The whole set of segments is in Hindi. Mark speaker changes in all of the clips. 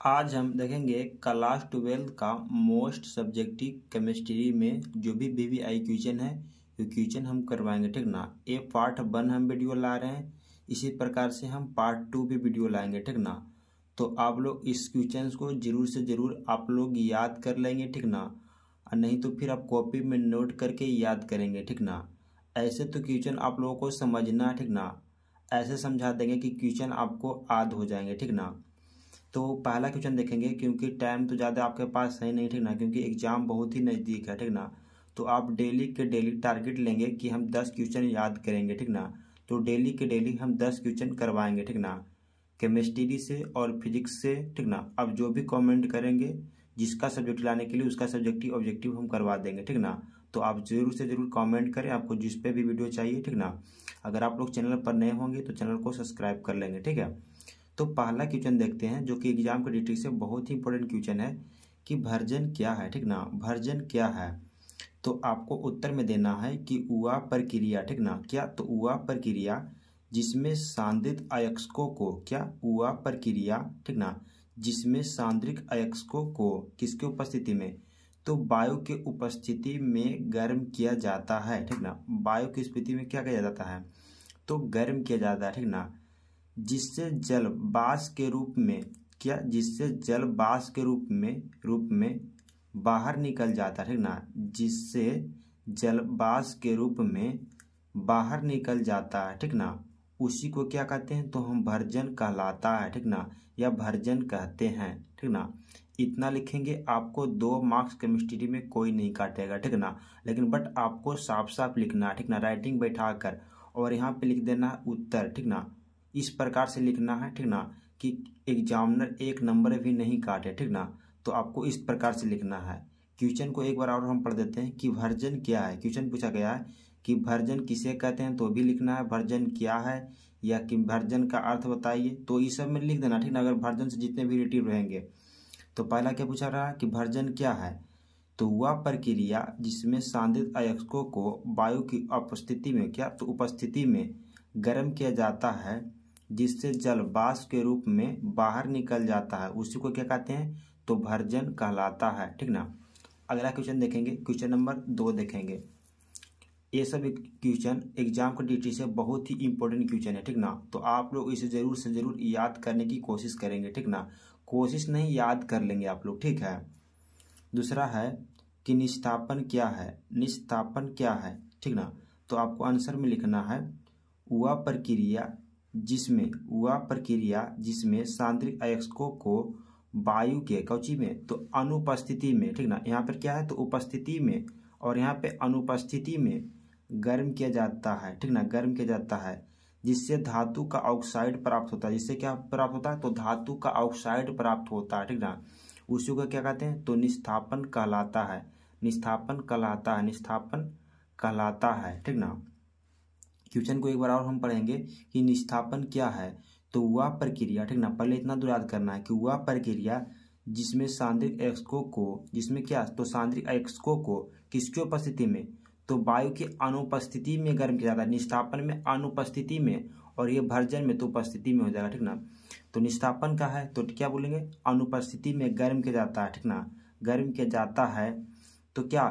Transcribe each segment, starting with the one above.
Speaker 1: आज हम देखेंगे क्लास 12 का मोस्ट सब्जेक्टिव केमिस्ट्री में जो भी वीवीआई क्वेश्चन है वो क्वेश्चन हम करवाएंगे, ठीक ना। ये पार्ट 1 हम वीडियो ला रहे हैं, इसी प्रकार से हम पार्ट 2 भी वीडियो लाएंगे, ठीक ना। तो आप लोग इस क्वेश्चन को जरूर से जरूर आप लोग याद कर लेंगे, ठीक ना। और नहीं तो फिर आप कॉपी में नोट करके याद करेंगे, ठीक ना। ऐसे तो क्वेश्चन आप लोगों को समझना, ठीक ना। ऐसे समझा देंगे कि क्वेश्चन आपको याद हो जाएंगे, ठीक ना। तो पहला क्वेश्चन देखेंगे, क्योंकि टाइम तो ज़्यादा आपके पास है नहीं, ठीक ना, क्योंकि एग्जाम बहुत ही नज़दीक है, ठीक ना। तो आप डेली के डेली टारगेट लेंगे कि हम 10 क्वेश्चन याद करेंगे, ठीक ना। तो डेली के डेली हम 10 क्वेश्चन करवाएंगे, ठीक ना, केमिस्ट्री से और फिजिक्स से, ठीक ना। अब जो भी कमेंट करेंगे जिसका सब्जेक्ट लाने के लिए उसका सब्जेक्टिव ऑब्जेक्टिव हम करवा देंगे, ठीक ना। तो आप जरूर से जरूर कमेंट करें आपको जिस पे भी वीडियो चाहिए, ठीक ना। अगर आप लोग चैनल पर नए होंगे तो चैनल को सब्सक्राइब कर लेंगे, ठीक है। तो पहला क्वेश्चन देखते हैं जो कि एग्जाम के डिस्ट्रिक्ट से बहुत ही इंपॉर्टेंट क्वेश्चन है कि वर्जन क्या है, ठीक ना। वर्जन क्या है तो आपको उत्तर में देना है कि वह प्रक्रिया, ठीक ना, क्या तो वह प्रक्रिया जिसमें सांद्रित अयस्कों को, क्या वह प्रक्रिया, ठीक ना, जिसमें सांद्रिक अयस्कों को किसकी उपस्थिति में, तो वायु के उपस्थिति में गर्म किया जाता है, ठीक ना। वायु की स्थिति में क्या किया जाता है तो गर्म किया जाता है, ठीक ना। जिससे जल वाष्प के रूप में, क्या जिससे जल वाष्प के रूप में बाहर निकल जाता है, ठीक ना। जिससे जल वाष्प के रूप में बाहर निकल जाता है, ठीक ना, उसी को क्या कहते हैं तो हम भर्जन कहलाता है, ठीक ना, या भर्जन कहते हैं, ठीक ना। इतना लिखेंगे, आपको 2 मार्क्स केमिस्ट्री में कोई नहीं काटेगा, ठीक ना। लेकिन बट आपको साफ साफ लिखना है, ठीक ना, राइटिंग बैठा कर, और यहाँ पे लिख देना है उत्तर, ठीक ना। इस प्रकार से लिखना है, ठीक ना, कि एग्जामिनर 1 नंबर भी नहीं काटे, ठीक ना। तो आपको इस प्रकार से लिखना है। क्वेश्चन को एक बार और हम पढ़ देते हैं कि वर्जन क्या है। क्वेश्चन पूछा गया है कि वर्जन किसे कहते हैं, तो भी लिखना है वर्जन क्या है, या कि वर्जन का अर्थ बताइए, तो इस सब में लिख देना, ठीक ना। अगर वर्जन से जितने भी रिलेटिव रहेंगे तो पहला क्या पूछा रहा है कि वर्जन क्या है, तो वह प्रक्रिया जिसमें सांद्रित अयस्कों को वायु की उपस्थिति में, क्या तो उपस्थिति में गर्म किया जाता है, जिससे जल वाष्प के रूप में बाहर निकल जाता है, उसी को क्या कहते हैं तो भर्जन कहलाता है, ठीक ना। अगला क्वेश्चन देखेंगे, क्वेश्चन नंबर 2 देखेंगे। ये सब क्वेश्चन एग्जाम के ड्यूटी से बहुत ही इंपॉर्टेंट क्वेश्चन है, ठीक ना। तो आप लोग इसे जरूर से जरूर याद करने की कोशिश करेंगे, ठीक ना। कोशिश नहीं, याद कर लेंगे आप लोग, ठीक है। दूसरा है कि निष्स्थापन क्या है, निष्स्थापन क्या है, ठीक ना। तो आपको आंसर में लिखना है वह प्रक्रिया जिसमें सांद्रिक अयस्कों को वायु के कौची में तो अनुपस्थिति में, ठीक ना। यहाँ पर क्या है तो उपस्थिति में, और यहाँ पे अनुपस्थिति में गर्म किया जाता है, ठीक ना, गर्म किया जाता है, जिससे धातु का ऑक्साइड प्राप्त होता है। जिससे क्या प्राप्त होता है तो धातु का ऑक्साइड प्राप्त होता है, ठीक ना। उसी को क्या कहते हैं तो निष्स्थापन कहलाता है, निष्स्थापन कहलाता है, निष्स्थापन कहलाता है, ठीक ना। क्वेश्चन को एक बार और हम पढ़ेंगे कि निष्स्थापन क्या है, तो वह प्रक्रिया, ठीक ना, पहले इतना दूर याद करना है कि वह प्रक्रिया जिसमें सांद्रिक अयस्कों को, जिसमें क्या तो सांद्रिक अयस्कों को किसकी उपस्थिति में तो वायु की अनुपस्थिति में गर्म किया जाता है। निष्स्थापन में अनुपस्थिति में, और ये भर्जन में तो उपस्थिति में हो जाएगा, ठीक ना। तो निष्स्थापन का है तो क्या बोलेंगे अनुपस्थिति में गर्म किया जाता है, ठीक ना, गर्म किया जाता है, तो क्या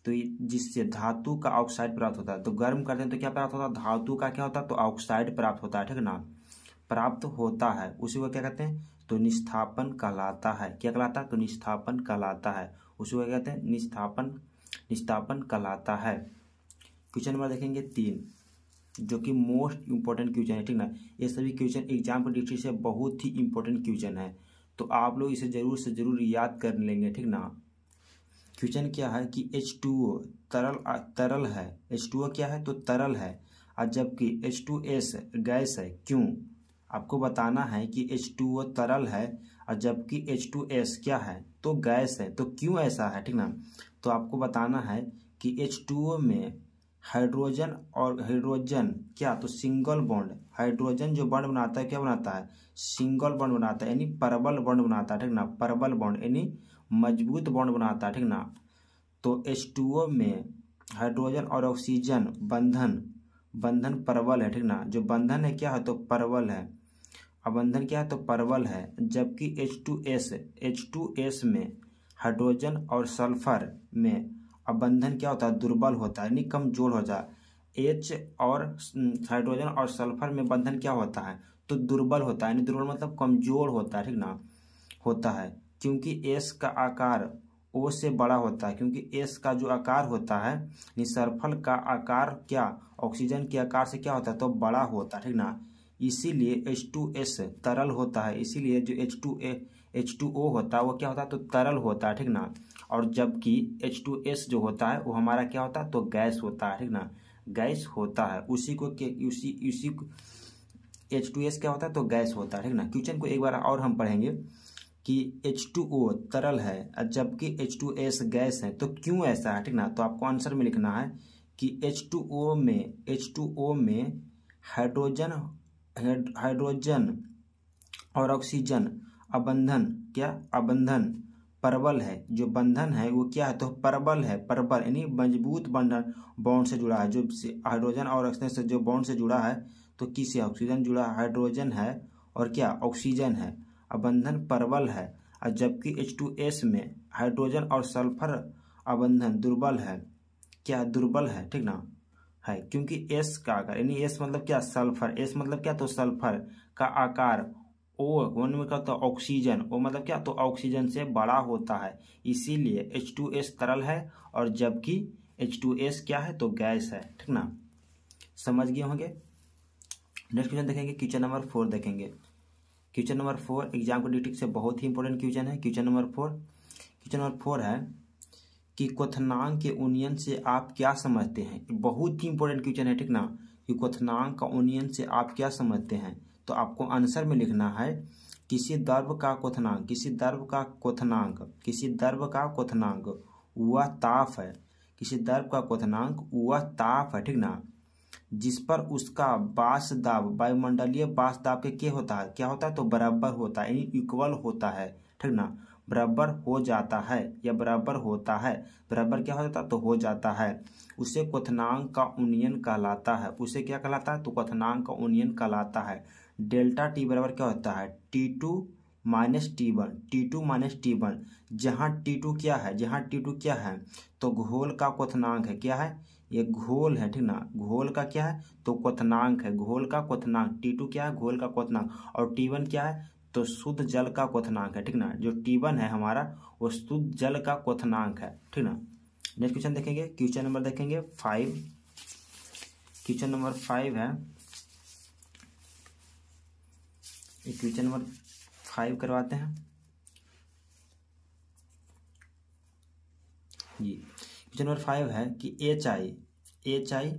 Speaker 1: तो जिससे धातु का ऑक्साइड प्राप्त होता है। तो गर्म करते हैं तो क्या प्राप्त होता है धातु का क्या होता है तो ऑक्साइड प्राप्त होता है, ठीक ना, प्राप्त होता है, उसी को क्या कहते हैं तो निष्स्थापन कहलाता है। क्या कहलाता है तो निष्स्थापन कहलाता है, उसी को क्या कहते हैं निष्स्थापन कहलाता है। क्वेश्चन नंबर देखेंगे 3 जो कि मोस्ट इंपॉर्टेंट क्वेश्चन है, ठीक ना। ये सभी क्वेश्चन एग्जाम के दृष्टि से बहुत ही इंपॉर्टेंट क्वेश्चन है, तो आप लोग इसे जरूर से जरूर याद कर लेंगे, ठीक ना। क्वेश्चन क्या है कि H2O तरल है, H2O क्या है तो तरल है, और जबकि H2S गैस है, क्यों। आपको बताना है कि H2O तरल है और जबकि H2S क्या है तो गैस है, तो क्यों ऐसा है, ठीक ना। तो आपको बताना है कि H2O में हाइड्रोजन और हाइड्रोजन क्या तो सिंगल बॉन्ड, हाइड्रोजन जो बॉन्ड बनाता है क्या बनाता है सिंगल बॉन्ड बनाता है, यानी परबल बॉन्ड बनाता है, ठीक ना, परबल बॉन्ड यानी मजबूत बॉन्ड बनाता है, ठीक ना। तो H2O में हाइड्रोजन और ऑक्सीजन बंधन परबल है, ठीक ना, जो बंधन है क्या है तो परबल है। अबंधन क्या है तो प्रबल है, जबकि H2S में हाइड्रोजन और सल्फर में अबंधन क्या होता है दुर्बल होता है, यानी कमजोर हो जाए। H और हाइड्रोजन और सल्फर में बंधन क्या होता है तो दुर्बल होता है, यानी दुर्बल मतलब कमजोर होता है, ठीक ना, होता है, क्योंकि S का आकार O से बड़ा होता है, क्योंकि S का जो आकार होता है यानी सल्फर का आकार क्या ऑक्सीजन के आकार से क्या होता है तो बड़ा होता है, ठीक ना। इसीलिए H2S तरल होता है, इसीलिए जो H2O होता है वो क्या होता है तो तरल होता है, ठीक ना। और जबकि H2S जो होता है वो हमारा क्या होता है तो गैस होता है, ठीक ना, गैस होता है। उसी H2S क्या होता है तो गैस होता है, ठीक ना। क्वेश्चन को एक बार और हम पढ़ेंगे कि H2O तरल है जबकि H2S गैस है, तो क्यों ऐसा है, ठीक ना। तो आपको आंसर में लिखना है कि H2O में हाइड्रोजन और ऑक्सीजन अबंधन प्रबल है, जो बंधन है वो क्या है तो प्रबल है, प्रबल यानी मजबूत बंधन बॉन्ड से जुड़ा है, जो हाइड्रोजन और ऑक्सीजन से जो बॉन्ड से जुड़ा है तो किससे ऑक्सीजन जुड़ा, हाइड्रोजन है और क्या ऑक्सीजन है, अबंधन प्रबल है। और जबकि H2S में हाइड्रोजन और सल्फर अबंधन दुर्बल है, क्या दुर्बल है, ठीक ना, है, क्योंकि S का आकार यानी S मतलब क्या सल्फर, S मतलब क्या तो सल्फर का आकार O वन में क्या होता है ऑक्सीजन, O मतलब क्या तो ऑक्सीजन से बड़ा होता है, इसीलिए H2S तरल है और जबकि H2S क्या है तो गैस है, ठीक ना, समझ गए होंगे। नेक्स्ट क्वेश्चन देखेंगे, क्वेश्चन नंबर 4 देखेंगे। क्वेश्चन नंबर 4 एग्जाम को डिस्ट्रिक्ट से बहुत ही इंपॉर्टेंट क्वेश्चन है। क्वेश्चन नंबर 4 है कि क्वथनांक के उन्नयन से आप क्या समझते हैं। बहुत ही इंपॉर्टेंट क्वेश्चन है, ठीक ना, कि क्वथनांक का उन्नयन से आप क्या समझते हैं। तो आपको आंसर में लिखना है किसी द्रव का क्वथनांक वह ताप है, किसी द्रव का क्वथनांक वह ताप है, ठीक ना, जिस पर उसका बाष्प दाब वायुमंडलीय बाष्प दाब के होता है क्या होता है तो बराबर होता है, यानी इक्वल होता है, ठीक ना, बराबर हो जाता है या बराबर होता है, बराबर क्या होता है तो हो जाता है, उसे क्वथनांक का उन्नयन कहलाता है। उसे क्या कहलाता है तो क्वथनांक का उन्नयन कहलाता है। डेल्टा टी बराबर क्या होता है T2 माइनस T1, जहाँ T2 क्या है तो घोल का क्वथनांक है, क्या है ये घोल है, ठीक ना, घोल का क्या है तो क्वथनांक है, घोल का क्वथनांक। T2 क्या है घोल का क्वथनांक और T1 क्या है तो शुद्ध जल का क्वथनांक है, ठीक ना, जो T1 है हमारा वो शुद्ध जल का क्वथनांक है, ठीक ना। नेक्स्ट क्वेश्चन देखेंगे, क्वेश्चन नंबर देखेंगे 5। क्वेश्चन नंबर 5 है, क्वेश्चन नंबर 5 करवाते हैं जी। क्वेश्चन नंबर 5 है कि HI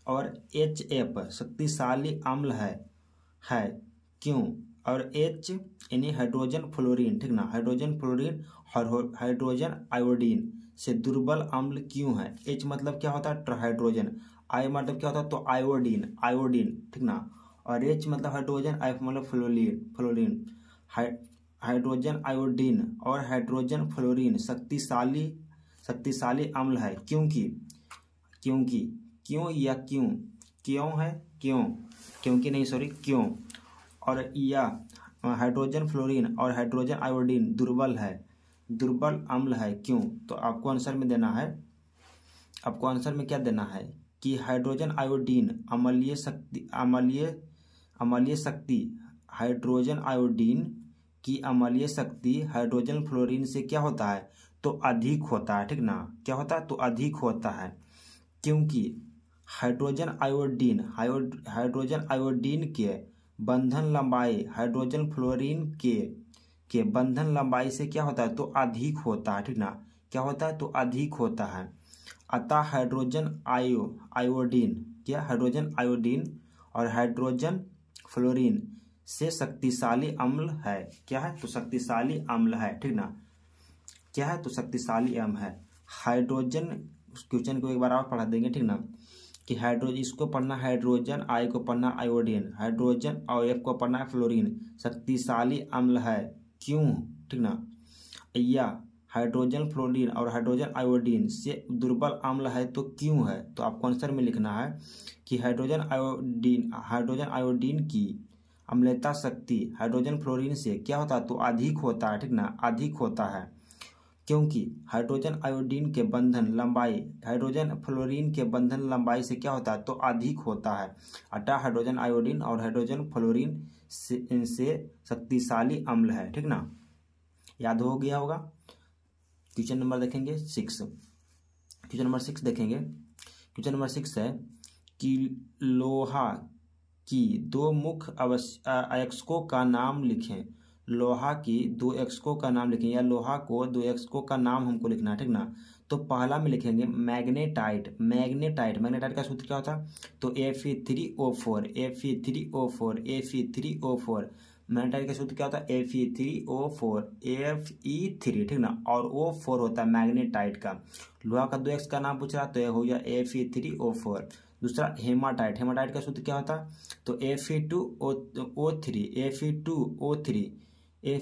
Speaker 1: और HF शक्तिशाली अम्ल है क्यों, और H यानी हाइड्रोजन फ्लोरीन, ठीक ना, हाइड्रोजन फ्लोरीन और हाइड्रोजन आयोडीन से दुर्बल अम्ल क्यों है। H मतलब क्या होता है हाइड्रोजन, I मतलब क्या होता है तो आयोडीन, ठीक ना, और H मतलब हाइड्रोजन, I मतलब फ्लोरीन, हाइड्रोजन आयोडीन और हाइड्रोजन फ्लोरीन शक्तिशाली अम्ल है क्योंकि क्यों, और या हाइड्रोजन फ्लोरीन और हाइड्रोजन आयोडीन दुर्बल अम्ल है क्यों। तो आपको आंसर में देना है, आपको आंसर में क्या देना है कि हाइड्रोजन आयोडीन अम्लीय शक्ति हाइड्रोजन आयोडीन की अम्लीय शक्ति हाइड्रोजन फ्लोरीन से क्या होता है तो अधिक होता है, ठीक ना, क्या होता है तो अधिक होता है, क्योंकि हाइड्रोजन आयोडीन के बंधन लंबाई हाइड्रोजन फ्लोरीन के बंधन लंबाई से क्या होता है तो अधिक होता है, ठीक ना, क्या होता है तो अधिक होता है। अतः हाइड्रोजन आयोडीन और हाइड्रोजन फ्लोरीन से शक्तिशाली अम्ल है, क्या है तो शक्तिशाली अम्ल है, ठीक ना, क्या है तो शक्तिशाली अम्ल है। हाइड्रोजन क्वेश्चन को एक बार और पढ़ा देंगे, ठीक ना, कि हाइड्रोजन इसको पढ़ना हाइड्रोजन, I को पढ़ना आयोडीन, हाइड्रोजन और F को पढ़ना है फ्लोरीन, शक्तिशाली अम्ल है क्यों, ठीक ना, या हाइड्रोजन फ्लोरीन और हाइड्रोजन आयोडीन से दुर्बल अम्ल है तो क्यों है। तो आपको आंसर में लिखना है कि हाइड्रोजन आयोडीन अम्लता शक्ति हाइड्रोजन फ्लोरीन से क्या होता है, तो अधिक होता है, ठीक ना, अधिक होता है, क्योंकि हाइड्रोजन आयोडीन के बंधन लंबाई हाइड्रोजन फ्लोरीन के बंधन लंबाई से क्या होता है, तो अधिक होता है। अतः हाइड्रोजन आयोडीन और हाइड्रोजन फ्लोरीन से शक्तिशाली अम्ल है, ठीक ना, याद हो गया होगा। क्वेश्चन नंबर देखेंगे 6। क्वेश्चन नंबर 6 देखेंगे। क्वेश्चन नंबर 6 है कि लोहा की दो मुख्य अयस्कों का नाम लिखें। लोहा की दो अयस्कों का नाम लिखें, या लोहा को दो अयस्कों का नाम हमको लिखना है, ठीक ना। तो पहला में लिखेंगे मैग्नेटाइट। मैग्नेटाइट का सूत्र क्या होता है, तो Fe3O4 Fe3O4 Fe3O4। मैग्नेटाइट का सूत्र क्या होता है, Fe3O4 Fe3, ठीक ना, और O4 होता है मैग्नेटाइट का। लोहा का दो एक्स का नाम पूछ रहा, तो यह हो गया Fe3O4। दूसरा हेमाटाइट। हेमाटाइट का सूत्र क्या होता है, तो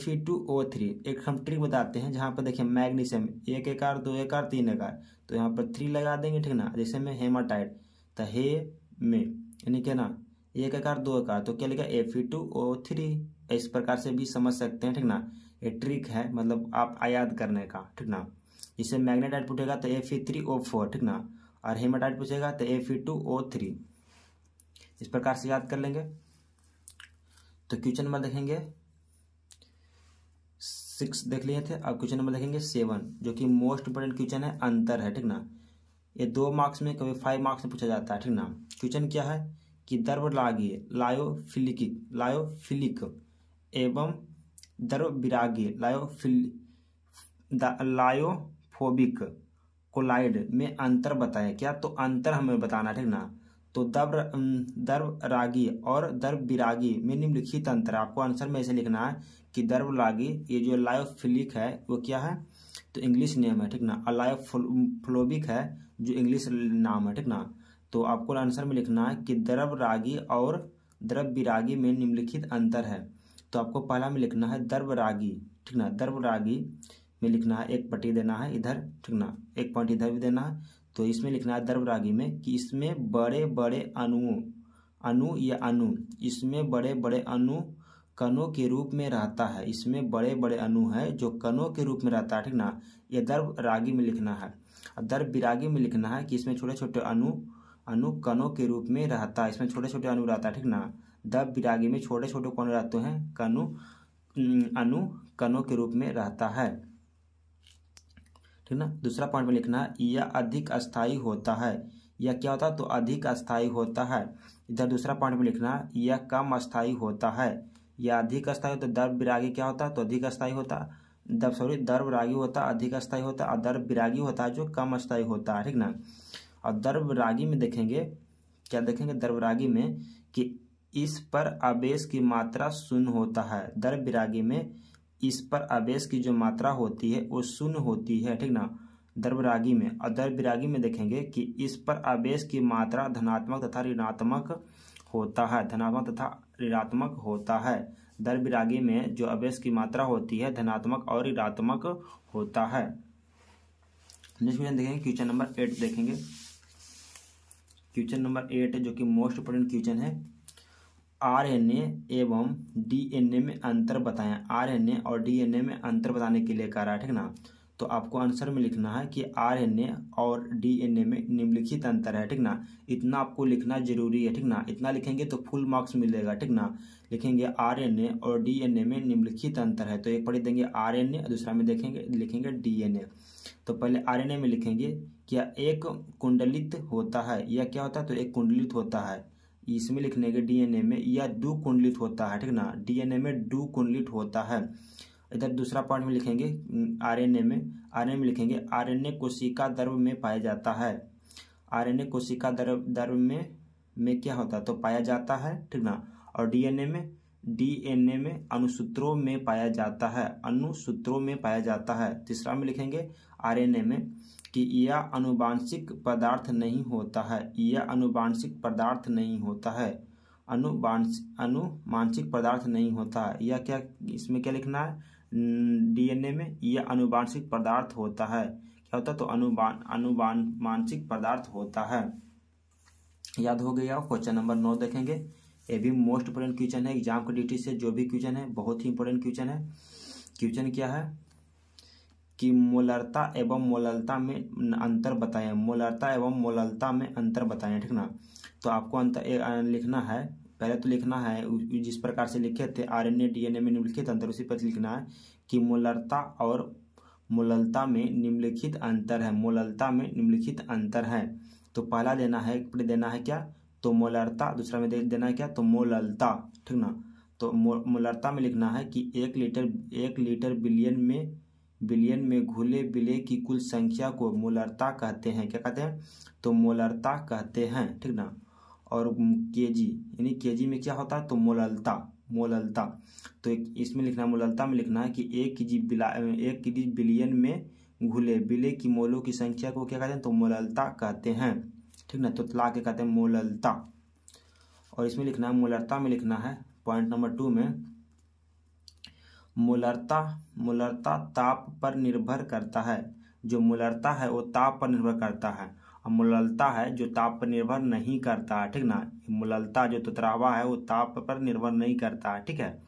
Speaker 1: Fe2O3 एक हम ट्रिक बताते हैं, जहाँ पर देखिए मैग्नीशियम 1 एकार 2 एकार 3 एकार, तो यहाँ पर 3 लगा देंगे, ठीक ना। जैसे में हेमाटाइट, तो हे में यानी क्या ना 1 एकार 2 एकार, तो क्या लिखा Fe2O3। इस प्रकार से भी समझ सकते हैं, ठीक ना। ये ट्रिक है, मतलब आप याद करने का, ठीक ना। जिससे मैग्नेटाइट पूछेगा तो Fe3O4, ठीक ना, और हेमाटाइट पूछेगा तो Fe2O3। इस प्रकार से याद कर लेंगे। तो क्वेश्चन नंबर देखेंगे 6 देख लिए थे। अब क्वेश्चन नंबर देखेंगे 7, जो कि मोस्ट इंपोर्टेंट क्वेश्चन है, अंतर है, ठीक ना। ये 2 मार्क्स में, कभी 5 मार्क्स में पूछा जाता है, ठीक ना। क्वेश्चन क्या है कि द्रवरागी लायोफिलिक एवं द्रवविरागी लायोफोबिक कोलाइड में अंतर बताएं। क्या, तो अंतर हमें बताना, ठीक ना। तो द्रवरागी और द्रवविरागी में निम्नलिखित अंतर। आपको आंसर में ऐसे लिखना है कि द्रवरागी, ये जो लायोफिलिक है वो क्या है, तो इंग्लिश नेम है, ठीक ना। और लायोफोबिक है जो इंग्लिश नाम है, ठीक ना। तो आपको आंसर में लिखना है कि द्रवरागी और द्रवविरागी में निम्नलिखित अंतर है। तो आपको पहला में लिखना है द्रवरागी, ठीक ना। द्रवरागी में लिखना है, एक पट्टी देना है इधर, ठीक ना, एक पॉइंट इधर भी देना है। तो इसमें लिखना है द्रवरागी में कि इसमें बड़े बड़े अणु इसमें बड़े बड़े अणु कणों के रूप में रहता है। इसमें बड़े बड़े अणु है जो कणों के रूप में रहता है, ठीक ना। ये द्रवरागी में लिखना है। और द्रवविरागी में लिखना है कि इसमें छोटे छोटे अणु कणों के रूप में रहता है। इसमें छोटे छोटे अणु रहता है, ठीक ना। द्रवविरागी में छोटे छोटे कौन रहते हैं, अणु कणों के रूप में रहता है, ठीक ना। दूसरा पॉइंट में लिखना है यह अधिक अस्थायी होता है। यह क्या होता है, तो अधिक अस्थायी होता है। इधर दूसरा पॉइंट में लिखना है यह कम अस्थायी होता है। यह अधिक अस्थायी, तो द्रवविरागी क्या होता है, तो अधिक अस्थायी होता है। द्रवरागी होता है अधिक अस्थायी होता है, और द्रवविरागी होता है जो कम अस्थायी होता है, ठीक ना। और द्रवरागी में देखेंगे, क्या देखेंगे द्रवरागी में कि इस पर आवेश की मात्रा शून्य होता है। द्रवविरागी में इस पर आवेश की जो मात्रा होती है वो शून्य होती है, ठीक ना, द्रवरागी में। और द्रवविरागी में देखेंगे कि इस पर आवेश की मात्रा धनात्मक तथा ऋणात्मक होता है, धनात्मक तथा ऋणात्मक होता है। द्रवविरागी में जो आवेश की मात्रा होती है धनात्मक और ऋणात्मक होता है। नेक्स्ट क्वेश्चन देखेंगे, क्वेश्चन नंबर 8 देखेंगे। क्वेश्चन नंबर 8 जो कि मोस्ट इंपोर्टेंट क्वेश्चन है, आरएनए एवं डीएनए में अंतर बताएं। आरएनए और डीएनए में अंतर बताने के लिए कह रहा है, ठीक ना। तो आपको आंसर में लिखना है कि आरएनए और डीएनए में निम्नलिखित अंतर है, ठीक ना। इतना आपको लिखना जरूरी है, ठीक ना। इतना लिखेंगे तो फुल मार्क्स मिलेगा, ठीक ना। लिखेंगे आरएनए और डीएनए में निम्नलिखित अंतर है, तो एक पढ़ी देंगे आरएनए, दूसरा में लिखेंगे डीएनए। तो पहले आरएनए में लिखेंगे क्या एक कुंडलित होता है, यह क्या होता है, तो एक कुंडलित होता है। इसमें लिखने के डीएनए में यह डू कुंडलित होता है, ठीक ना। डीएनए में डू कुंडलित होता है। इधर दूसरा पॉइंट में लिखेंगे आरएनए में लिखेंगे आरएनए कोशिका द्रव में पाया जाता है। आरएनए कोशिका द्रव में क्या होता है, तो पाया जाता है, ठीक ना। और डीएनए में अणुसूत्रों में पाया जाता है, अणुसूत्रों में पाया जाता है। तीसरा में लिखेंगे आरएनए में कि यह अनुवांशिक पदार्थ नहीं होता है। यह अनुवांशिक पदार्थ नहीं होता है, अनुवांशिक पदार्थ नहीं होता है। यह क्या, इसमें क्या लिखना है, डीएनए में यह अनुवांशिक पदार्थ होता है। क्या होता है, तो अनुवांशिक पदार्थ होता है। याद हो गया। क्वेश्चन नंबर 9 देखेंगे। ये भी मोस्ट इंपोर्टेंट क्वेश्चन है एग्जाम के ड्यूटी से, जो भी क्वेश्चन है बहुत ही इंपॉर्टेंट क्वेश्चन है। क्वेश्चन क्या है कि मोलरता एवं मोललता में अंतर बताएं, मोलरता एवं मोललता में अंतर बताएं, ठीक ना। तो आपको अंतर लिखना है, पहले तो लिखना है जिस प्रकार से लिखे थे आरएनए डीएनए में निम्नलिखित अंतर, उसी पर लिखना है कि मोलरता और मोललता में निम्नलिखित अंतर है, मोललता में निम्नलिखित अंतर है। तो पहला देना है क्या, तो मोलरता, दूसरा में देना है क्या, तो मोललता, ठीक ना। तो मोलरता में लिखना है कि 1 लीटर बिलियन में घुले बिले की कुल संख्या को मोलरता कहते हैं। क्या कहते हैं, तो मोलरता कहते हैं, ठीक ना। और केजी यानी केजी में क्या होता है, तो मोललता। तो इसमें लिखना है, मोललता में लिखना है कि 1 केजी बिलियन में घुले बिले की मोलों की संख्या को क्या कहते हैं, तो मोललता कहते हैं, ठीक ना। तो तला के कहते हैं मोललता। और इसमें लिखना है, मोलरता में लिखना है पॉइंट नंबर 2 में, मोलरता ताप पर निर्भर करता है। जो मोलरता है वो ताप पर निर्भर करता है, और मोललता है जो ताप पर निर्भर नहीं करता है, ठीक ना। मोललता जो तुतरावा है वो ताप पर निर्भर नहीं करता है, ठीक है।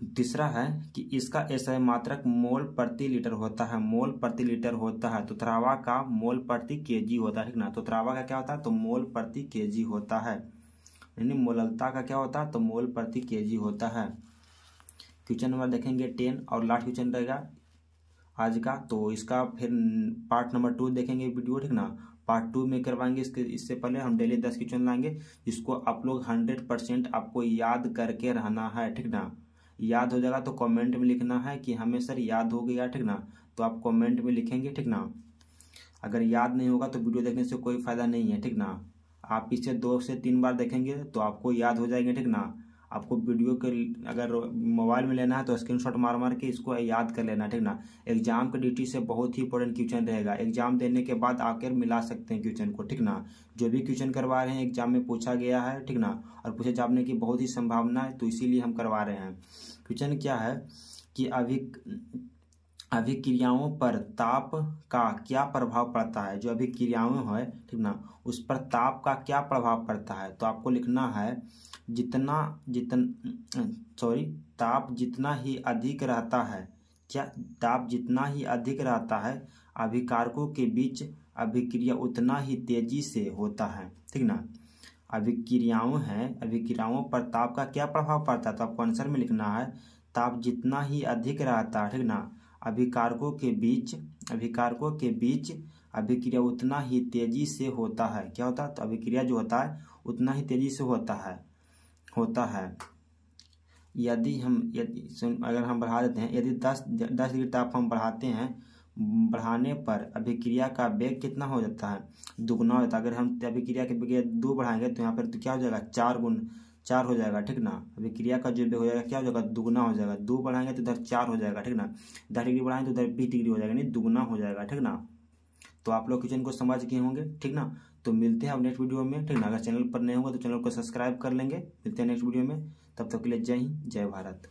Speaker 1: तीसरा है कि इसका SI मात्रक मोल प्रति लीटर होता है, मोल प्रति लीटर होता है। तुतरावा का मोल प्रति केजी होता है, ठीक ना। तुतरावा का क्या होता है, तो मोल प्रति केजी होता है, यानी मोललता का क्या होता है, तो मोल प्रति केजी होता है। क्वेश्चन नंबर देखेंगे 10 और लास्ट क्वेश्चन रहेगा आज का, तो इसका फिर पार्ट नंबर 2 देखेंगे वीडियो, ठीक ना। पार्ट 2 में करवाएंगे। इससे पहले हम डेली 10 क्वेश्चन लाएंगे, जिसको आप लोग 100% आपको याद करके रहना है, ठीक ना। याद हो जाएगा तो कमेंट में लिखना है कि हमें सर याद हो गया, ठीक ना। तो आप कमेंट में लिखेंगे, ठीक ना। अगर याद नहीं होगा तो वीडियो देखने से कोई फायदा नहीं है, ठीक ना। आप इसे 2 से 3 बार देखेंगे तो आपको याद हो जाएंगे, ठीक ना। आपको वीडियो के अगर मोबाइल में लेना है तो स्क्रीनशॉट मार के इसको याद कर लेना, ठीक ना। एग्जाम के ड्यूटी से बहुत ही इंपॉर्टेंट क्वेश्चन रहेगा, एग्जाम देने के बाद आकर मिला सकते हैं क्वेश्चन को, ठीक ना। जो भी क्वेश्चन करवा रहे हैं एग्जाम में पूछा गया है, ठीक ना, और पूछे जाने की बहुत ही संभावना है, तो इसीलिए हम करवा रहे हैं। क्वेश्चन क्या है कि अभिक्रियाओं पर ताप का क्या प्रभाव पड़ता है। जो अभिक्रियाएं है, ठीक ना, उस पर ताप का क्या प्रभाव पड़ता है। तो आपको लिखना है ताप जितना ही अधिक रहता है, क्या ताप जितना ही अधिक रहता है अभिकारकों के बीच अभिक्रिया उतना ही तेजी से होता है, ठीक ना। अभिक्रियाओं पर ताप का क्या प्रभाव पड़ता है, तो आपको आंसर में लिखना है ताप जितना ही अधिक रहता है, ठीक ना, अभिकारकों के बीच अभिक्रिया उतना ही तेजी से होता है। क्या होता है, तो अभिक्रिया जो होता है उतना ही तेजी से होता है। अगर हम बढ़ा देते हैं, यदि 10 डिग्री ताप हम बढ़ाते हैं, बढ़ाने पर अभिक्रिया का वेग कितना हो जाता है, दुगना होता है। अगर हम अभिक्रिया के वेग 2 बढ़ाएंगे तो यहाँ पर तो क्या हो जाएगा, 4 हो जाएगा, ठीक ना। अभिक्रिया का जो वेग हो जाएगा क्या हो जाएगा, दुगना हो जाएगा। 2 बढ़ाएंगे तो इधर 4 हो जाएगा, ठीक ना। 10 डिग्री बढ़ाएंगे तो इधर 20 डिग्री हो जाएगा, नहीं दुगना हो जाएगा, ठीक ना। तो आप लोग क्वेश्चन को समझ गए होंगे, ठीक ना। तो मिलते हैं अब नेक्स्ट वीडियो में, ठीक ना। अगर चैनल पर नए होंगे तो चैनल को सब्सक्राइब कर लेंगे। मिलते हैं नेक्स्ट वीडियो में, तब तक के लिए जय हिंद, जय भारत।